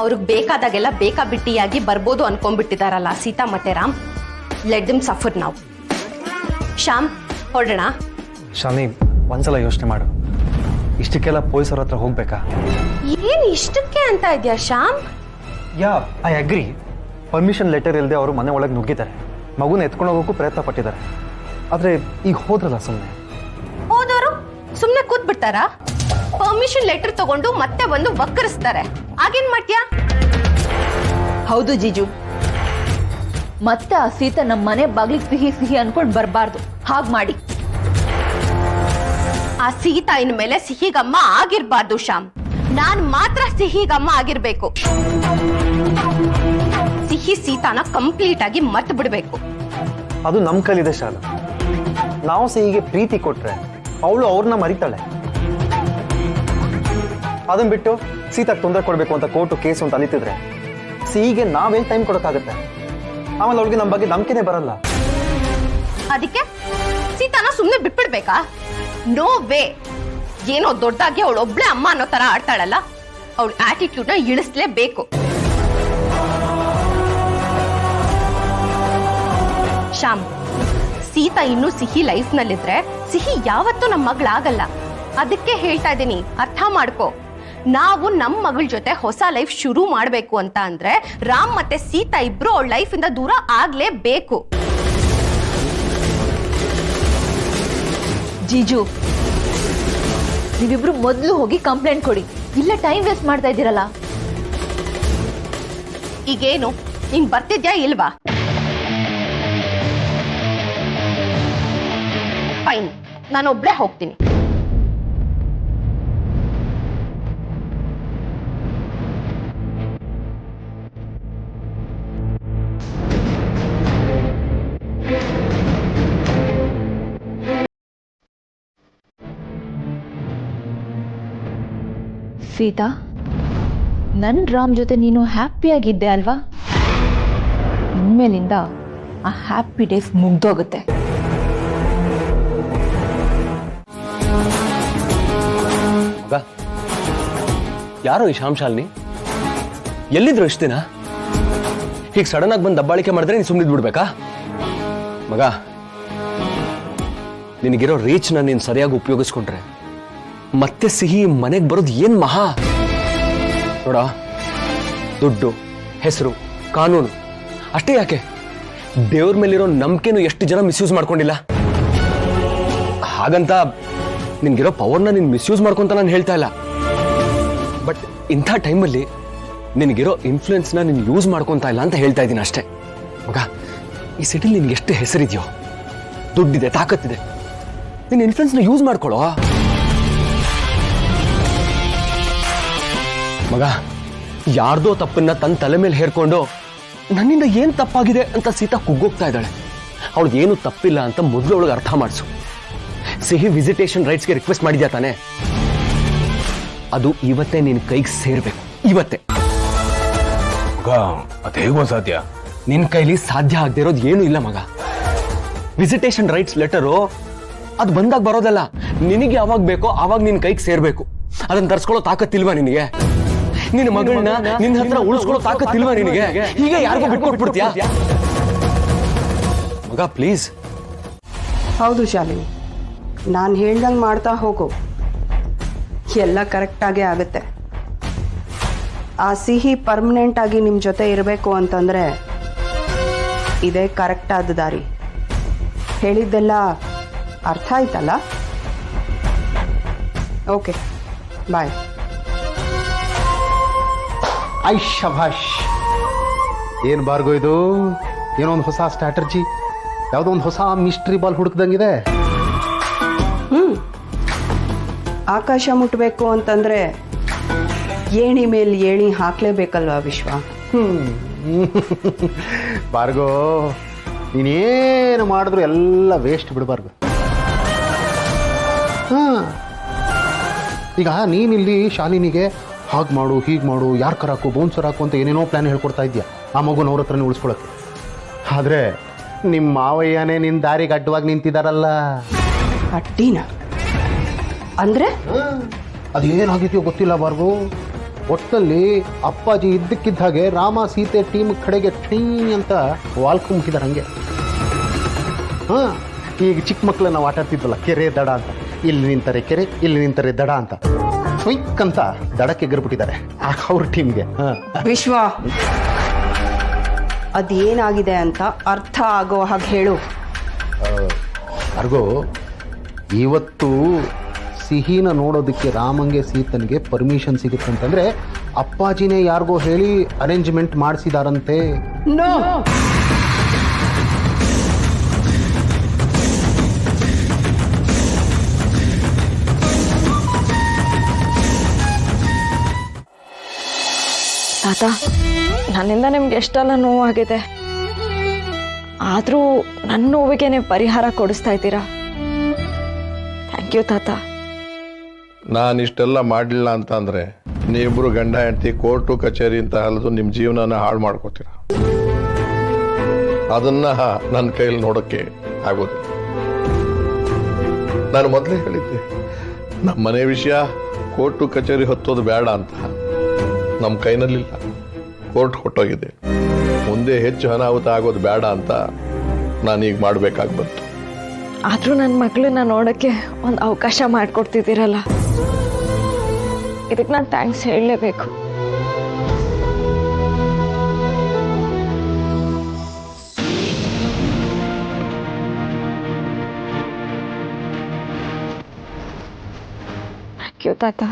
ಅವ್ರಿಗೆ ಬೇಕಾದಾಗೆಲ್ಲ ಬೇಕಾಬಿಟ್ಟಿಯಾಗಿ ಬರ್ಬೋದು ಅನ್ಕೊಂಡ್ಬಿಟ್ಟಿದಾರಲ್ಲ ಸೀತಾ ಮತ್ತೆ ರಾಮ್. ಲೆಟ್ ದೆಮ್ ಸಫರ್ ನಾವು. ಶ್ಯಾಮ್, ಹೊರಡೋಣ. ಶಾಲಿನಿ, ಒಂದ್ಸಲ ಯೋಚನೆ ಮಾಡು. ಇಷ್ಟಕ್ಕೆಲ್ಲ ಪೊಲೀಸರ ಹತ್ರ ಹೋಗ್ಬೇಕಾ? ಏನ್ ಇಷ್ಟಕ್ಕೆ ಅಂತ ಇದೆಯಾ ಶ್ಯಾಮ್? ಯಾ, ಐ ಅಗ್ರಿ. ಪರ್ಮಿಷನ್ ಲೆಟರ್ ಇಲ್ಲದೆ ಅವರು ಮನೆ ಒಳಗೆ ನುಗ್ಗಿದ್ದಾರೆ. ಮಗುನ ಎತ್ಕೊಂಡು ಹೋಗೋಕ್ಕೂ ಪ್ರಯತ್ನ ಪಟ್ಟಿದ್ದಾರೆ. ಆದರೆ ಈಗ ಹೋದ್ರಲ್ಲ ಸುಮ್ಮನೆ. ಹೋದವರು ಸುಮ್ಮನೆ ಕೂತ್ ಬಿಡ್ತಾರಾ? ಪರ್ಮಿಷನ್ ಲೆಟರ್ ತಗೊಂಡು ಮತ್ತೆ ಬಂದು ವಕ್ಕರಿಸ್ತಾರೆ. ಆಗೇನ್ ಮಾಡ್ತೀಯಾ? ಹೌದು ಜೀಜು, ಮತ್ತೆ ಆ ಸೀತಾ ನಮ್ಮ ಮನೆ ಬಾಗ್ಲಿಗೆ ಸಿಹಿ ಸಿಹಿ ಅನ್ಕೊಂಡು ಬರಬಾರ್ದು. ಹಾಗೆ ಮಾಡಿ. ಆ ಸೀತಾ ಇನ್ ಮೇಲೆ ಸಿಹಿಗಮ್ಮ ಆಗಿರ್ಬಾರ್ದು ಶ್ಯಾಮ್. ನಾನ್ ಮಾತ್ರ ಸಿಹಿಗಮ್ಮ ಆಗಿರ್ಬೇಕು. ಸಿಹಿ ಸೀತಾನ ಕಂಪ್ಲೀಟ್ ಆಗಿ ಮರ್ತು ಬಿಡ್ಬೇಕು. ಅದು ನಮ್ಮ ಕೈಲಿದೆ ಶಾಲು. ನಾವು ಸಿಹಿಗೆ ಪ್ರೀತಿ ಕೊಟ್ರೆ ಅವಳು ಅವ್ರನ್ನ ಮರಿತಾಳೆ. ಅದನ್ನ ಬಿಟ್ಟು ಸೀತಾಗೆ ತೊಂದರೆ ಕೊಡಬೇಕು ಅಂತ ಕೋರ್ಟು ಕೇಸು ಅಂತ ಅಲಿತಿದ್ರೆ ಸಿಹಿಗೆ ನಾವೇನ್ ಟೈಮ್ ಕೊಡೋಕ್ಕಾಗತ್ತೆ? ಆಮೇಲೆ ಅವಳಿಗೆ ನಮ್ಮ ಬಗ್ಗೆ ನಂಬಿಕೆನೇ ಬರಲ್ಲ. ಅದಕ್ಕೆ ಸೀತಾನ ಸುಮ್ಮನೆ ಬಿಟ್ಬಿಡ್ಬೇಕಾ? No way. ಏನೋ ದೊಡ್ಡದಾಗಿ ಅವಳು ಒಬ್ಳೆ ಅಮ್ಮ ಅನ್ನೋ ತರ ಆಡ್ತಾಳಲ್ಲ, ಅವಳ ಆಟಿಟ್ಯೂಡ್ ನ ಇಳಿಸ್ಲೇಬೇಕು. ಶ್ಯಾಮ್, ಸೀತಾ ಇನ್ನು ಸಿಹಿ ಲೈಫ್ ನಲ್ಲಿದ್ರೆ ಸಿಹಿ ಯಾವತ್ತೂ ನಮ್ಮ ಮಗಳಾಗಲ್ಲ. ಅದಕ್ಕೆ ಹೇಳ್ತಾ ಇದ್ದೀನಿ, ಅರ್ಥ ಮಾಡ್ಕೋ. ನಾವು ನಮ್ಮ ಮಗಳ ಜೊತೆ ಹೊಸ ಲೈಫ್ ಶುರು ಮಾಡ್ಬೇಕು ಅಂತ ಅಂದ್ರೆ ರಾಮ್ ಮತ್ತೆ ಸೀತಾ ಇಬ್ರು ಅವಳ ಲೈಫ್ ಇಂದ ದೂರ ಆಗ್ಲೇಬೇಕು. ಜೀಜು, ನೀವಿಬ್ರು ಮೊದಲು ಹೋಗಿ ಕಂಪ್ಲೇಂಟ್ ಕೊಡಿ. ಇಲ್ಲ ಟೈಮ್ ವೇಸ್ಟ್ ಮಾಡ್ತಾ ಇದ್ದೀರಲ್ಲ. ಈಗೇನು ನೀನ್ ಬರ್ತಿದ್ಯಾ ಇಲ್ವಾ? ಫೈನ್, ನಾನೊಬ್ಳೆ ಹೋಗ್ತೀನಿ. ಸೀತಾ, ನನ್ನ ರಾಮ್ ಜೊತೆ ನೀನು ಹ್ಯಾಪಿಯಾಗಿದ್ದೆ ಅಲ್ವಾ? ಇನ್ಮೇಲಿಂದ ಆ ಹ್ಯಾಪಿ ಡೇಸ್ ಮುಗ್ದೋಗುತ್ತೆ. ಮಗ, ಯಾರೋ ಈ ಶ್ಯಾಮ್ ಶಾಲಿನಿ? ಎಲ್ಲಿದ್ರು ಇಷ್ಟು ದಿನ? ಹೀಗೆ ಸಡನ್ ಆಗಿ ಬಂದು ದಬ್ಬಾಳಿಕೆ ಮಾಡಿದ್ರೆ ನೀನು ಸುಮ್ಮನಿದ್ ಬಿಡ್ಬೇಕಾ? ಮಗ, ನಿನಗಿರೋ ರೀಚ್ನ ನೀನು ಸರಿಯಾಗಿ ಉಪಯೋಗಿಸ್ಕೊಂಡ್ರೆ ಮತ್ತೆ ಸಿಹಿ ಮನೆಗೆ ಬರೋದು ಏನ್ ಮಹಾ. ನೋಡ, ದುಡ್ಡು, ಹೆಸರು, ಕಾನೂನು ಅಷ್ಟೇ ಯಾಕೆ, ದೇವ್ರ ಮೇಲಿರೋ ನಂಬಿಕೆನೂ ಎಷ್ಟು ಜನ ಮಿಸ್ಯೂಸ್ ಮಾಡ್ಕೊಂಡಿಲ್ಲ. ಹಾಗಂತ ನಿನ್ಗಿರೋ ಪವರ್ನ ನೀನು ಮಿಸ್ಯೂಸ್ ಮಾಡ್ಕೊಂತ ನಾನು ಹೇಳ್ತಾ ಇಲ್ಲ. ಬಟ್ ಇಂಥ ಟೈಮಲ್ಲಿ ನಿನಗಿರೋ ಇನ್ಫ್ಲೂಯೆನ್ಸ್ನ ನೀನು ಯೂಸ್ ಮಾಡ್ಕೊತಾ ಇಲ್ಲ ಅಂತ ಹೇಳ್ತಾ ಇದ್ದೀನಿ ಅಷ್ಟೇ. ಮಗ, ಈ ಸಿಟಿಲಿ ನಿನ್ಗೆ ಎಷ್ಟು ಹೆಸರಿದೆಯೋ, ದುಡ್ಡಿದೆ, ತಾಕತ್ತಿದೆ, ನಿನ್ನ ಇನ್ಫ್ಲೂಯೆನ್ಸ್ನ ಯೂಸ್ ಮಾಡ್ಕೊಳ್ಳೋ. ಮಗ, ಯಾರ್ದೋ ತಪ್ಪನ್ನ ತನ್ನ ತಲೆ ಮೇಲೆ ಹೇರ್ಕೊಂಡು ನನ್ನಿಂದ ಏನ್ ತಪ್ಪಾಗಿದೆ ಅಂತ ಸೀತಾ ಕುಗ್ಗೋಗ್ತಾ ಇದ್ದಾಳೆ. ಅವಳಿಗೆ ಏನು ತಪ್ಪಿಲ್ಲ ಅಂತ ಮೊದಲು ಅವಳಿಗೆ ಅರ್ಥ ಮಾಡಿಸು. ಸಿಹಿ ವಿಸಿಟೇಷನ್ ರೈಟ್ಸ್ಗೆ ರಿಕ್ವೆಸ್ಟ್ ಮಾಡಿದ್ಯಾ ತಾನೆ? ಅದು ಇವತ್ತೇ ನಿನ್ನ ಕೈಗೆ ಸೇರ್ಬೇಕು, ಇವತ್ತೇ. ಅದೇಗೋ ಸಾಧ್ಯ? ನಿನ್ನ ಕೈಲಿ ಸಾಧ್ಯ ಆಗದೆ ಇರೋದು ಏನೂ ಇಲ್ಲ ಮಗ. ವಿಸಿಟೇಷನ್ ರೈಟ್ಸ್ ಲೆಟರು ಅದು ಬಂದಾಗ ಬರೋದಲ್ಲ, ನಿನಗೆ ಯಾವಾಗ ಬೇಕೋ ಆವಾಗ ನಿನ್ನ ಕೈಗೆ ಸೇರ್ಬೇಕು. ಅದನ್ನ ತರ್ಸ್ಕೊಳ್ಳೋ ತಾಕತ್ತಿಲ್ವಾ ನಿನಗೆ? ನಿನ್ನ ಮಗಳನ್ನ ನಿನ್ನ ಹತ್ರ ಉಳಿಸ್ಕೊಳ್ಳೋ ತಾಕತ್ತಿಲ್ವಾ ನಿನಗೆ? ಈಗ ಯಾರಿಗೂ ಬಿಟ್ಕೊಟ್ಬಿಡ್ತೀಯಾ ಮಗ? ಪ್ಲೀಸ್. ಹೌದು ಶಾಲಿನಿ, ನಾನು ಹೇಳ್ದಂಗೆ ಮಾಡ್ತಾ ಹೋಗು, ಎಲ್ಲ ಕರೆಕ್ಟಾಗೇ ಆಗುತ್ತೆ. ಆ ಸಿಹಿ ಪರ್ಮನೆಂಟ್ ಆಗಿ ನಿಮ್ಮ ಜೊತೆ ಇರಬೇಕು ಅಂತಂದರೆ ಇದೇ ಕರೆಕ್ಟ್ ಆದ ದಾರಿ. ಹೇಳಿದ್ದೆಲ್ಲ ಅರ್ಥ ಆಯ್ತಲ್ಲ? Okay, bye. ಐ ಶಭಾಷ್. ಏನು ಬಾರ್ಗೋ ಇದು? ಏನೋ ಒಂದು ಹೊಸ ಸ್ಟ್ರಾಟರ್ಜಿ, ಯಾವುದೋ ಒಂದು ಹೊಸ ಮಿಸ್ಟ್ರಿ ಬಾಲ್ ಹುಡುಕ್ದಂಗಿದೆ. ಆಕಾಶ ಮುಟ್ಟಬೇಕು ಅಂತಂದರೆ ಏಣಿ ಮೇಲೆ ಏಣಿ ಹಾಕಲೇಬೇಕಲ್ವಾ ವಿಶ್ವ? ಬಾರ್ಗೋ, ನೀನೇನು ಮಾಡಿದ್ರು ಎಲ್ಲ ವೇಸ್ಟ್ ಬಿಡಬಾರ್ದು. ಈಗ ನೀನಿಲ್ಲಿ ಶಾಲಿನಿಗೆ ಹಾಗೆ ಮಾಡು, ಹೀಗೆ ಮಾಡು, ಯಾರು ಕರಾಕು, ಬೌನ್ಸರ್ ಹಾಕು ಅಂತ ಏನೇನೋ ಪ್ಲ್ಯಾನ್ ಹೇಳ್ಕೊಡ್ತಾ ಇದೆಯಾ ಆ ಮಗುನ ಅವ್ರ ಹತ್ರನೇ ಉಳಿಸ್ಕೊಳಕ್ಕೆ. ಆದರೆ ನಿಮ್ಮ ಮಾವಯ್ಯನೇ ನಿನ್ನ ದಾರಿಗೆ ಅಡ್ಡವಾಗಿ ನಿಂತಿದ್ದಾರಲ್ಲ. ಅಡ್ಡಿನ ಅಂದರೆ ಅದೇನಾಗಿದೆಯೋ ಗೊತ್ತಿಲ್ಲ ಬಾರ್ಗು. ಒಟ್ಟಲ್ಲಿ ಅಪ್ಪಾಜಿ ಇದ್ದಕ್ಕಿದ್ದ ಹಾಗೆ ರಾಮ ಸೀತೆ ಟೀಮ್ ಕಡೆಗೆ ಠೀ ಅಂತ ವಾಲ್ಕೊಂಬಿಟ್ಟಿದ್ದಾರೆ ಹಂಗೆ. ಹಾಂ, ಈಗ ಚಿಕ್ಕ ಮಕ್ಕಳು ನಾವು ಆಟ ಆಡ್ತಿದ್ವಲ್ಲ, ಕೆರೆ ದಡ ಅಂತ. ಇಲ್ಲಿ ನಿಂತಾರೆ ಕೆರೆ, ಇಲ್ಲಿ ನಿಂತಾರೆ ದಡ ಅಂತ, ಕ್ವಿಕ್ ಅಂತ ದಡಕ್ಕೆ ಎಗರ್ಬಿಟ್ಟಿದ್ದಾರೆ ಅವ್ರ ಟೀಮ್ಗೆ. ಹಾಂ, ವಿಶ್ವ, ಅದೇನಾಗಿದೆ ಅಂತ ಅರ್ಥ ಆಗೋ ಹಾಗೆ ಹೇಳು. ಅರ್ಗೋ, ಇವತ್ತು ಸಿಹಿನ ನೋಡೋದಕ್ಕೆ ರಾಮಂಗೆ ಸೀತನ್ಗೆ ಪರ್ಮಿಷನ್ ಸಿಗುತ್ತಂತಂದ್ರೆ ಅಪ್ಪಾಜಿನೇ ಯಾರಿಗೋ ಹೇಳಿ ಅರೇಂಜ್ಮೆಂಟ್ ಮಾಡಿಸಿದಾರಂತೆ. ನೋ, ತಾತ, ನನ್ನಿಂದ ನಿಮ್ಗೆ ಎಷ್ಟೆಲ್ಲ ನೋವಾಗಿದೆ, ಆದರೂ ನನ್ನ ನೋವಿಗೆ ನೀವು ಪರಿಹಾರ ಕೊಡಿಸ್ತಾ ಇದ್ದೀರಾ. ಥ್ಯಾಂಕ್ ಯು ತಾತ. ನಾನು ಇಷ್ಟೆಲ್ಲ ಮಾಡಲಿಲ್ಲ ಅಂತ ಅಂದರೆ ನೀವಿಬ್ಬರು ಗಂಡ ಹೆಂಡತಿ ಕೋರ್ಟು ಕಚೇರಿ ಅಂತ ಅಲ್ಲದು ನಿಮ್ಮ ಜೀವನನ ಹಾಳು ಮಾಡ್ಕೋತೀರ. ಅದನ್ನು ನನ್ನ ಕೈಯಲ್ಲಿ ನೋಡೋಕ್ಕೆ ಆಗೋದಿಲ್ಲ. ನಾನು ಮೊದಲೇ ಹೇಳಿದ್ದೆ, ನಮ್ಮ ಮನೆ ವಿಷಯ ಕೋರ್ಟು ಕಚೇರಿ ಹೊತ್ತೋದು ಬೇಡ ಅಂತ. ನಮ್ಮ ಕೈನಲ್ಲಿಲ್ಲ, ಕೋರ್ಟ್ ಹೊಟ್ಟೋಗಿದೆ. ಮುಂದೆ ಹೆಚ್ಚು ಅನಾಹುತ ಆಗೋದು ಬೇಡ ಅಂತ ನಾನೀಗ ಮಾಡಬೇಕಾಗಿ ಬಂತು. ಆದರೂ ನನ್ನ ಮಗಳನ್ನ ನೋಡೋಕ್ಕೆ ಒಂದು ಅವಕಾಶ ಮಾಡಿಕೊಡ್ತಿದ್ದೀರಲ್ಲ, ಇದಕ್ಕೆ ನಾನು ಥ್ಯಾಂಕ್ಸ್ ಹೇಳಲೇಬೇಕು. ಥ್ಯಾಂಕ್ ಯು ತಾತ.